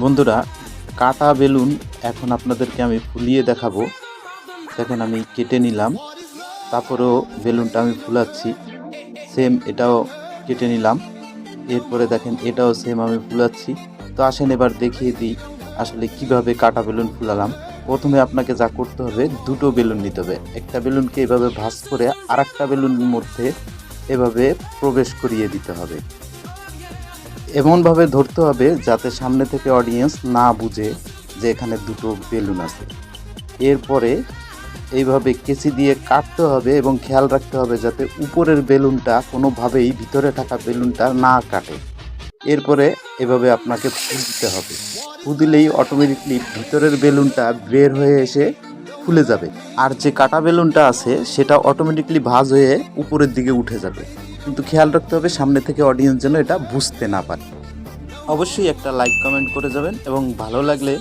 বন্ধুরা, কাটা বেলুন এখন আপনাদেরকে আমি ফুলিয়ে দেখাবো। দেখেন আমি কেটে নিলাম, তারপরেও বেলুনটা আমি ফুলাচ্ছি। সেম এটাও কেটে নিলাম, এরপরে দেখেন এটাও সেম আমি ফুলাচ্ছি। তো আসেন এবার দেখিয়ে দিই আসলে কিভাবে কাটা বেলুন ফুলালাম। প্রথমে আপনাকে যা করতে হবে, দুটো বেলুন নিতে হবে। একটা বেলুনকে এভাবে ভাঁজ করে আর একটা বেলুনের মধ্যে এভাবে প্রবেশ করিয়ে দিতে হবে। এমনভাবে ধরতে হবে যাতে সামনে থেকে অডিয়েন্স না বুঝে যে এখানে দুটো বেলুন আছে। এরপরে এইভাবে কেচি দিয়ে কাটতে হবে এবং খেয়াল রাখতে হবে যাতে উপরের বেলুনটা কোনোভাবেই ভিতরে থাকা বেলুনটা না কাটে। এরপরে এভাবে আপনাকে ফু দিতে হবে। ফু দিলেই অটোমেটিকলি ভিতরের বেলুনটা বের হয়ে এসে ফুলে যাবে, আর যে কাটা বেলুনটা আছে সেটা অটোমেটিকলি ভাঁজ হয়ে উপরের দিকে উঠে যাবে। কিন্তু খেয়াল রাখতে হবে সামনে থেকে অডিয়েন্স যেন এটা বুঝতে না পারে। অবশ্যই একটা লাইক কমেন্ট করে যাবেন এবং ভালো লাগলে